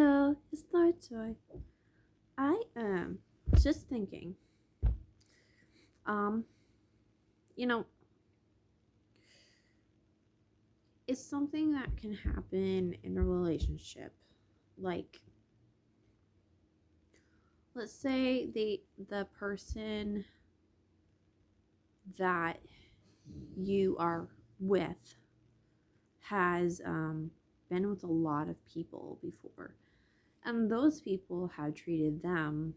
Hello, it's Joy. I am just thinking, um, you know, it's something that can happen in a relationship. Like, let's say the person that you are with has been with a lot of people before, and those people have treated them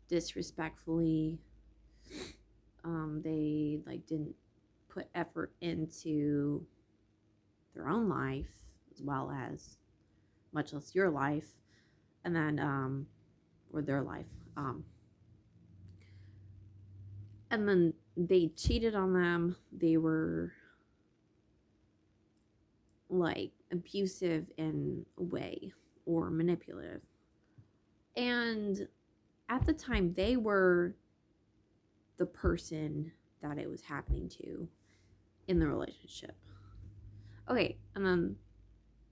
disrespectfully. They like didn't put effort into their own life as well as much less your life, and then or their life, and then they cheated on them. They were like abusive in a way or manipulative, and at the time they were the person that it was happening to in the relationship. Okay, and then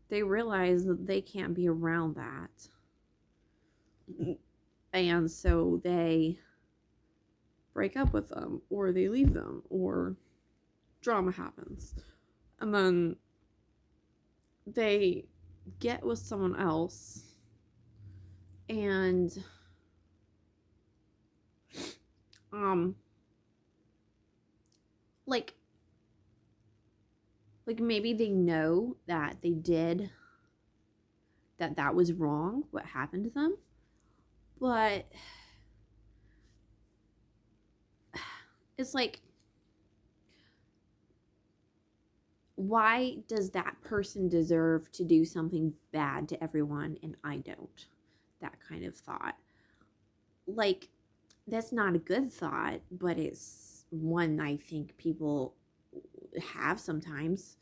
they realize that they can't be around that, and so they break up with them or they leave them or drama happens, and then they get with someone else, and um like maybe they know that they did that was wrong what happened to them, but it's like, why does that person deserve to do something bad to everyone and I don't? That kind of thought. Like, that's not a good thought, but it's one I think people have sometimes.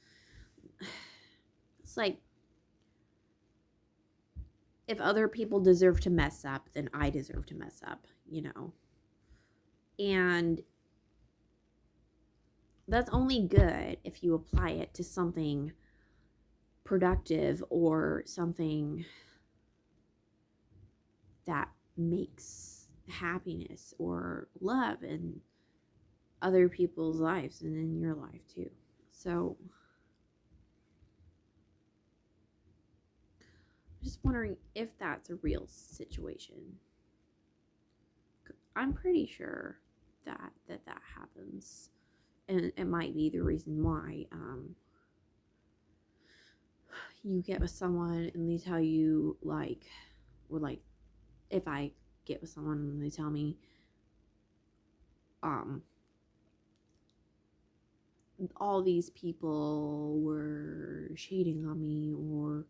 It's like, if other people deserve to mess up, then I deserve to mess up, you know? And that's only good if you apply it to something productive or something that makes happiness or love in other people's lives and in your life too. So I'm just wondering if that's a real situation. I'm pretty sure that happens, and it might be the reason why you get with someone and they tell you like, or like, if I get with someone and they tell me um all these people were cheating on me or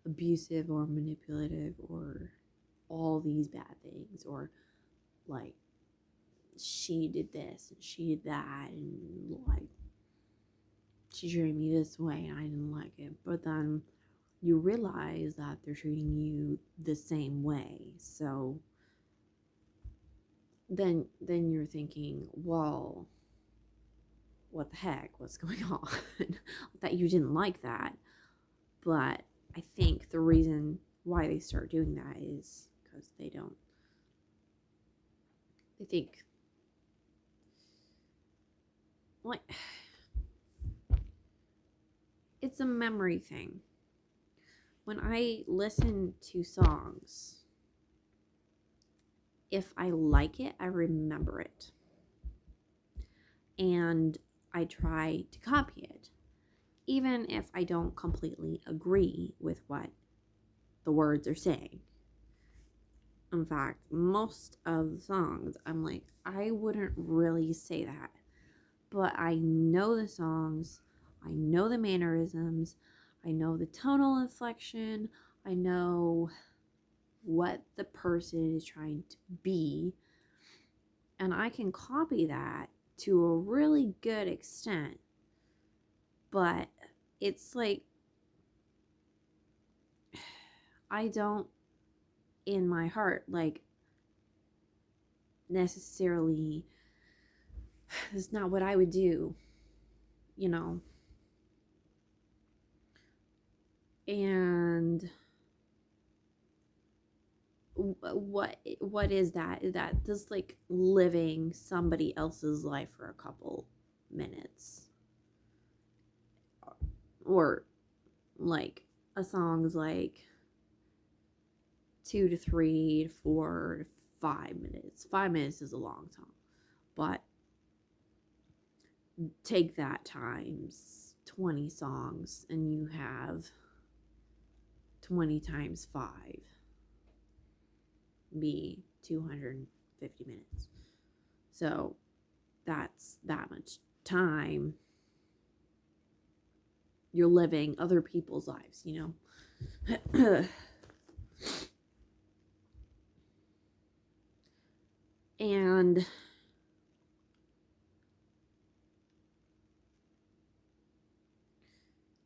abusive or manipulative or all these bad things, or like she did this and she did that, and like she treated me this way and I didn't like it, but then you realize that they're treating you the same way. So then you're thinking, well, what the heck, what's going on? That you didn't like that. But I think the reason why they start doing that is because they think, like, it's a memory thing. When I listen to songs, if I like it, I remember it. And I try to copy it, even if I don't completely agree with what the words are saying. In fact, most of the songs, I'm like, I wouldn't really say that. But I know the songs, I know the mannerisms, I know the tonal inflection, I know what the person is trying to be, and I can copy that to a really good extent. But it's like, I don't, in my heart, like, necessarily, it's not what I would do, you know? And what is that? Is that just like living somebody else's life for a couple minutes? Or like a song's like 2 to 3 to 4 to 5 minutes. 5 minutes is a long song, but take that times 20 songs and you have 20 times 5 be 250 minutes. So that's that much time you're living other people's lives, you know. And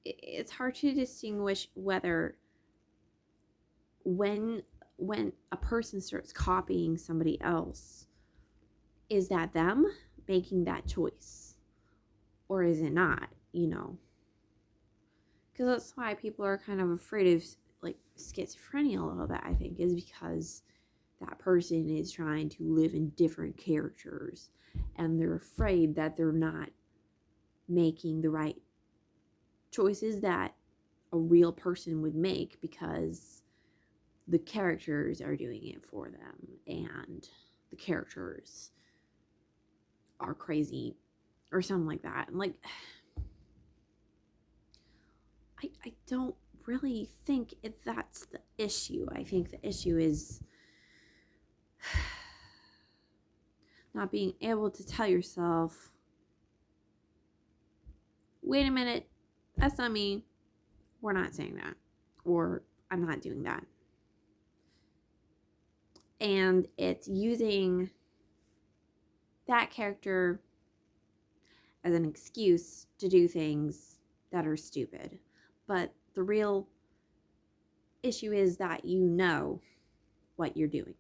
it's hard to distinguish whether when a person starts copying somebody else, is that them making that choice or is it not, you know? Because that's why people are kind of afraid of like schizophrenia a little bit, I think, is because that person is trying to live in different characters and they're afraid that they're not making the right choices that a real person would make because the characters are doing it for them and the characters are crazy or something like that. And like, I don't really think that's the issue. I think the issue is not being able to tell yourself, wait a minute, that's not me. We're not saying that. Or I'm not doing that. And it's using that character as an excuse to do things that are stupid. But the real issue is that you know what you're doing.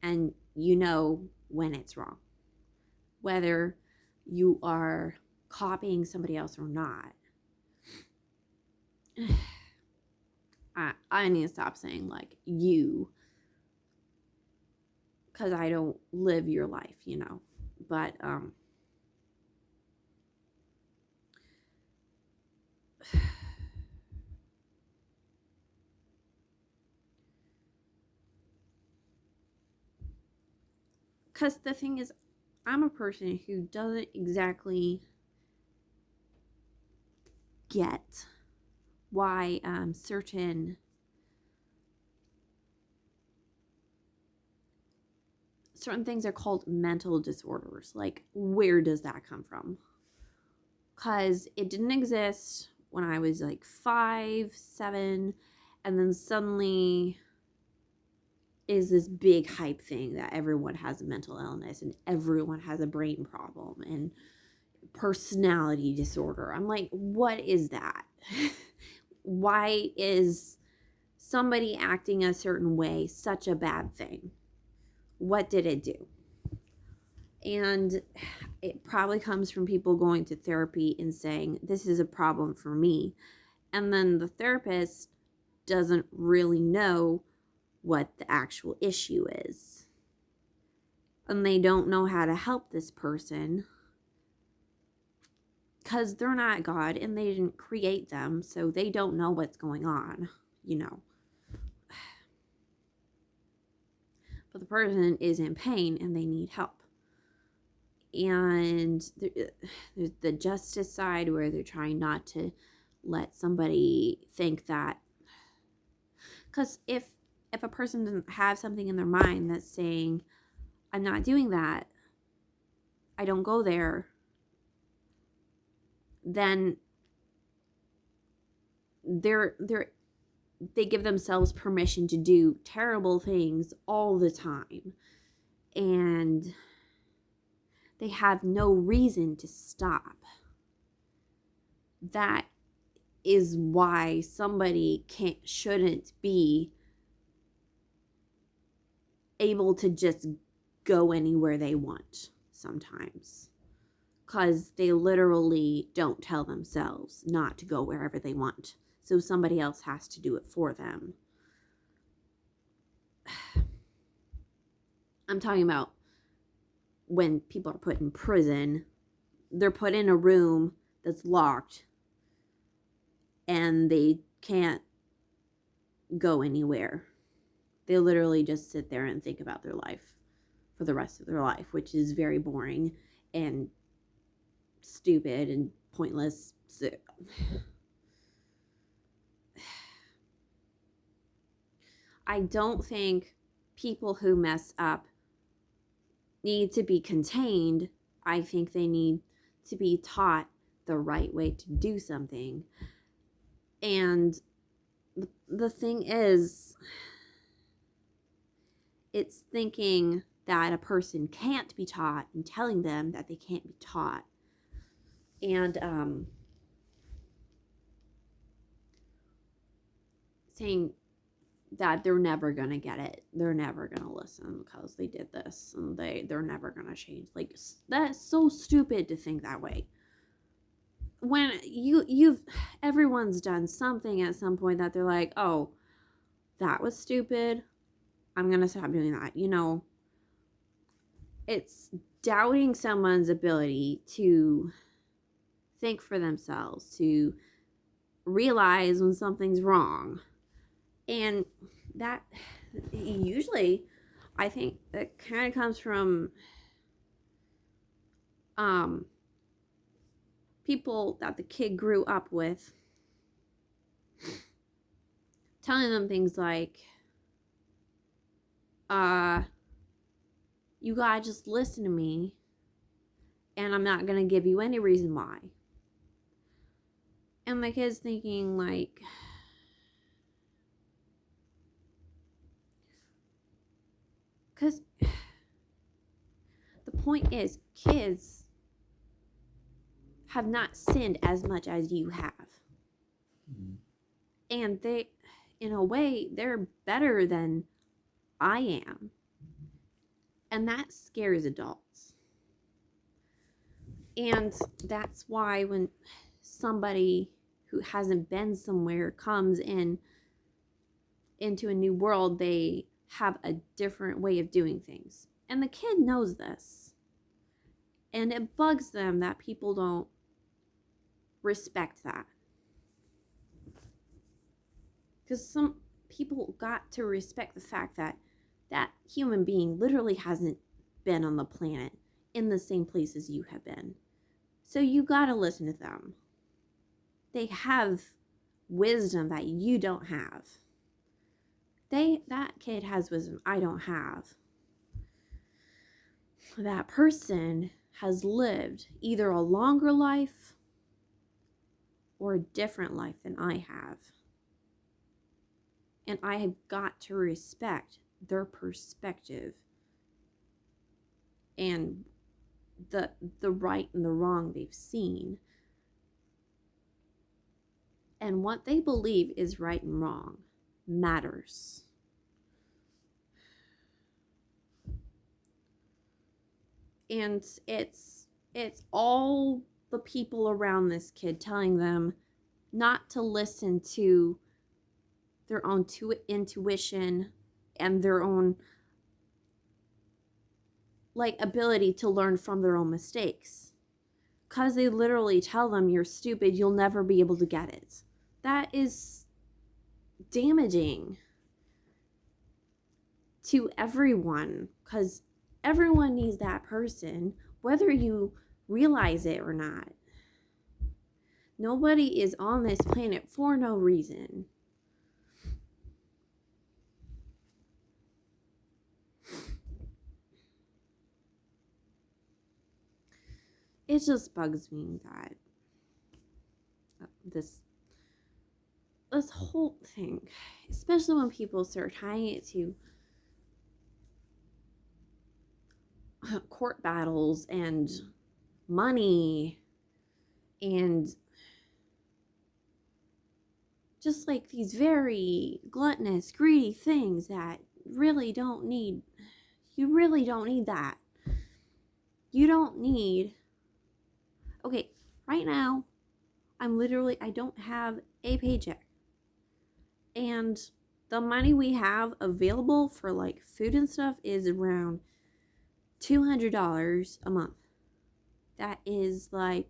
And you know when it's wrong. Whether you are copying somebody else or not. I need to stop saying like you, because I don't live your life, you know. But because the thing is, I'm a person who doesn't exactly get why certain things are called mental disorders. Like, where does that come from? Because it didn't exist when I was like 5, 7, and then suddenly is this big hype thing that everyone has a mental illness and everyone has a brain problem and personality disorder. I'm like, what is that? Why is somebody acting a certain way such a bad thing? What did it do? And it probably comes from people going to therapy and saying, this is a problem for me. And then the therapist doesn't really know what the actual issue is. And they don't know how to help this person because they're not God and they didn't create them, so they don't know what's going on, you know. But the person is in pain and they need help. And there's the justice side where they're trying not to let somebody think that, because if a person doesn't have something in their mind that's saying, I'm not doing that, I don't go there, then they give themselves permission to do terrible things all the time. And they have no reason to stop. That is why somebody shouldn't be able to just go anywhere they want sometimes. Because they literally don't tell themselves not to go wherever they want. So somebody else has to do it for them. I'm talking about when people are put in prison, they're put in a room that's locked and they can't go anywhere. They literally just sit there and think about their life for the rest of their life, which is very boring and stupid and pointless. I don't think people who mess up need to be contained. I think they need to be taught the right way to do something. And the thing is, it's thinking that a person can't be taught and telling them that they can't be taught. And saying that they're never going to get it. They're never going to listen because they did this and they're never going to change. Like, that's so stupid to think that way. When everyone's done something at some point that they're like, oh, that was stupid. I'm going to stop doing that. You know, it's doubting someone's ability to think for themselves, to realize when something's wrong. And that usually, I think that kind of comes from people that the kid grew up with, telling them things like, you gotta just listen to me, and I'm not gonna give you any reason why. And the kid's thinking like, because the point is, kids have not sinned as much as you have. Mm-hmm. And they, in a way, they're better than I am. And that scares adults. And that's why when somebody who hasn't been somewhere comes into a new world, they have a different way of doing things. And the kid knows this. And it bugs them that people don't respect that. Because some people got to respect the fact that that human being literally hasn't been on the planet in the same place as you have been. So you gotta listen to them. They have wisdom that you don't have. That kid has wisdom I don't have. That person has lived either a longer life or a different life than I have. And I have got to respect their perspective and the right and the wrong they've seen. And what they believe is right and wrong matters. And it's all the people around this kid telling them not to listen to their own intuition and their own ability to learn from their own mistakes. Because they literally tell them, you're stupid, you'll never be able to get it. That is damaging to everyone, because everyone needs that person, whether you realize it or not. Nobody is on this planet for no reason. It just bugs me that this whole thing, especially when people start tying it to court battles and money and just like these very gluttonous, greedy things that really don't need, you really don't need that. You don't need, okay, right now, I don't have a paycheck. And the money we have available for like food and stuff is around $200 a month. That is like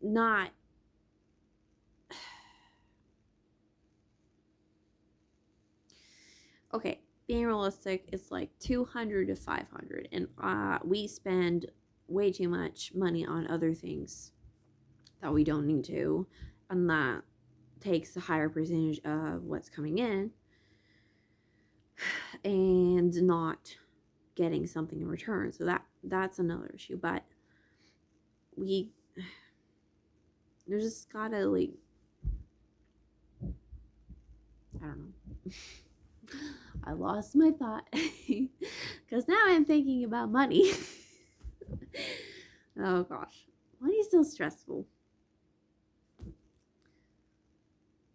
not okay. Being realistic, it's like 200 to 500, and we spend way too much money on other things that we don't need to, and that takes a higher percentage of what's coming in and not getting something in return. So that's another issue. But there's just gotta like, I don't know. I lost my thought because now I'm thinking about money. Oh gosh, money's so stressful.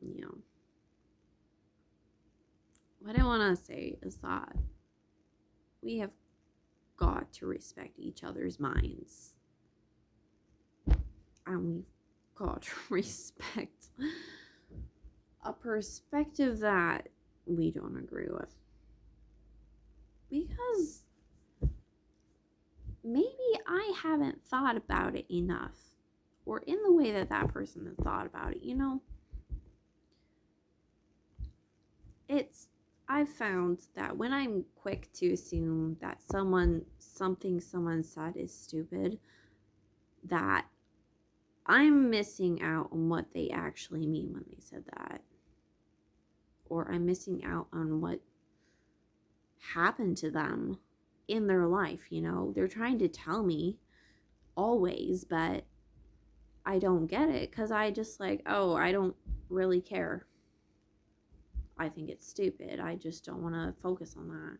You know, what I want to say is that we have got to respect each other's minds, and we've got to respect a perspective that we don't agree with, because maybe I haven't thought about it enough, or in the way that that person has thought about it, you know. I've found that when I'm quick to assume that something someone said is stupid, that I'm missing out on what they actually mean when they said that. Or I'm missing out on what happened to them in their life, you know. They're trying to tell me always, but I don't get it because I just like, oh, I don't really care. I think it's stupid. I just don't want to focus on that.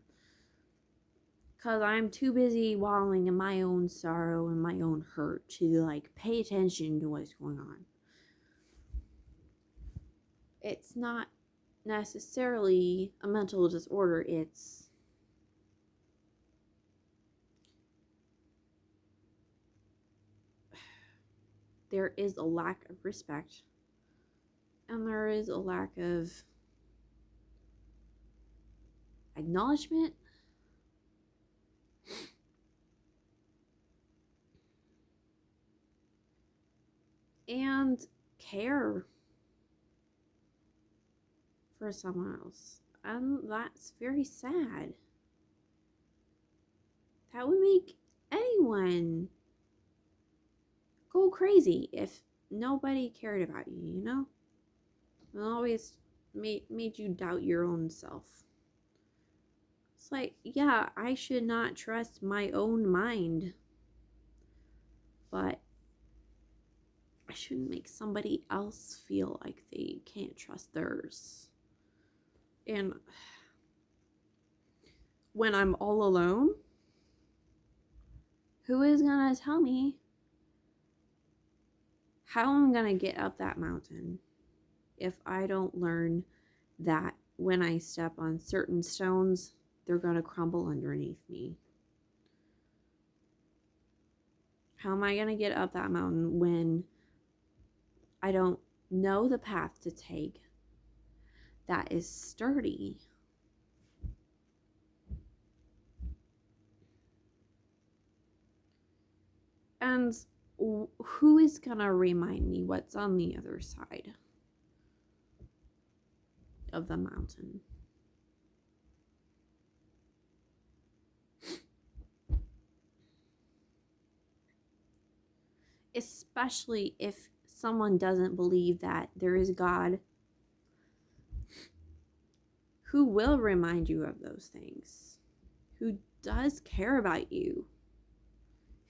Because I'm too busy wallowing in my own sorrow and my own hurt to like pay attention to what's going on. It's not necessarily a mental disorder. There is a lack of respect. And there is a lack of acknowledgement. And care for someone else. And that's very sad. That would make anyone go crazy if nobody cared about you, you know? It always made you doubt your own self. It's like, yeah, I should not trust my own mind, but I shouldn't make somebody else feel like they can't trust theirs. And when I'm all alone, who is gonna tell me how I'm gonna get up that mountain if I don't learn that when I step on certain stones, they're gonna crumble underneath me? How am I gonna get up that mountain when I don't know the path to take that is sturdy? And who is gonna remind me what's on the other side of the mountain? Especially if someone doesn't believe that there is God who will remind you of those things, who does care about you,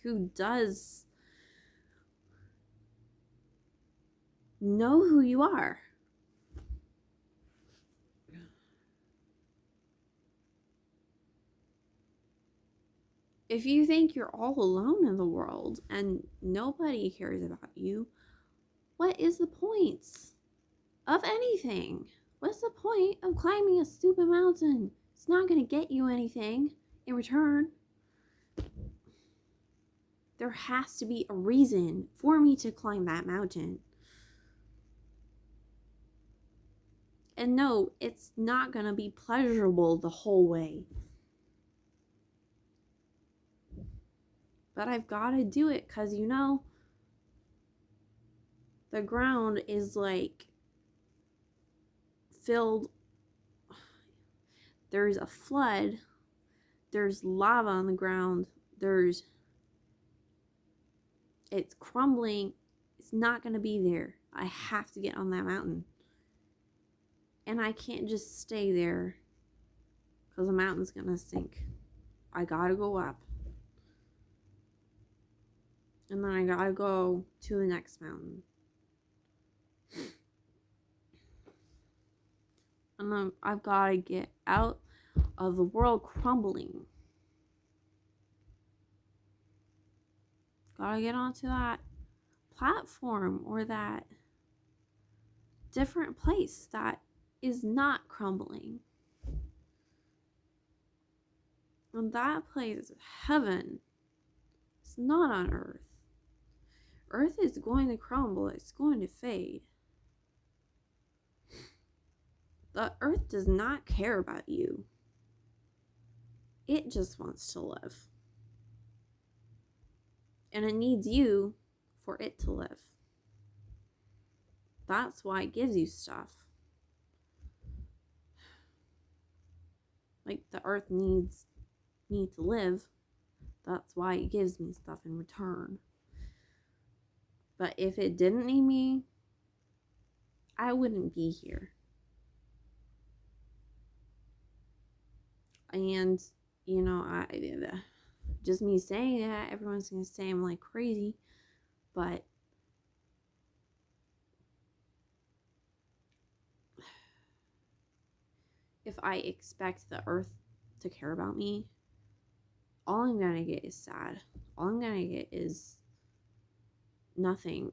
who does know who you are. If you think you're all alone in the world and nobody cares about you, what is the point of anything? What's the point of climbing a stupid mountain? It's not going to get you anything in return. There has to be a reason for me to climb that mountain. And no, it's not going to be pleasurable the whole way. But I've got to do it because, you know, the ground is like filled. There's a flood. There's lava on the ground. It's crumbling. It's not going to be there. I have to get on that mountain. And I can't just stay there because the mountain's going to sink. I got to go up. And then I got to go to the next mountain. And then I've got to get out of the world crumbling. Gotta get onto that platform or that different place that is not crumbling. And that place is heaven. It's not on earth. Earth is going to crumble. It's going to fade. The earth does not care about you. It just wants to live. And it needs you for it to live. That's why it gives you stuff. Like the earth needs me to live. That's why it gives me stuff in return. But if it didn't need me, I wouldn't be here. And, you know, just me saying that, everyone's going to say I'm like crazy. But if I expect the earth to care about me, all I'm going to get is sad. All I'm going to get is nothing.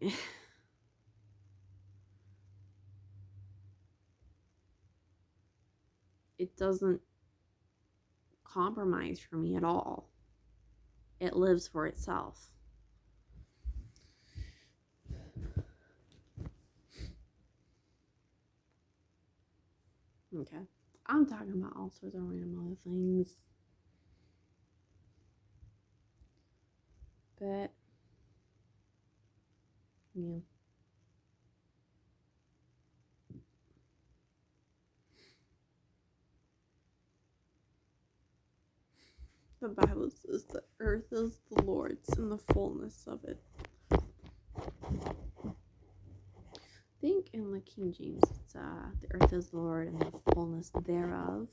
It doesn't compromise for me at all. It lives for itself. Okay. I'm talking about all sorts of random other things. But, yeah. The Bible says the earth is the Lord's and the fullness of it. I think in the King James it's the earth is the Lord and the fullness thereof.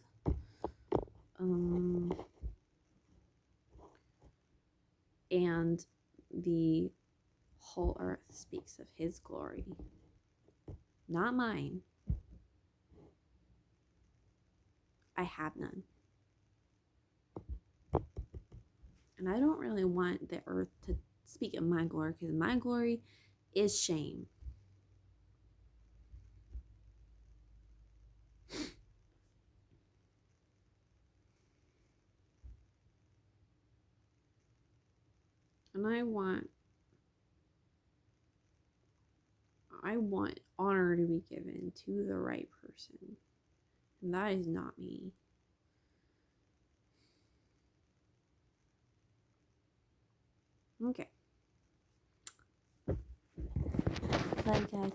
And the whole earth speaks of his glory. Not mine. I have none. And I don't really want the earth to speak of my glory because my glory is shame. And I want honor to be given to the right person. And that is not me. Okay. Bye, guys.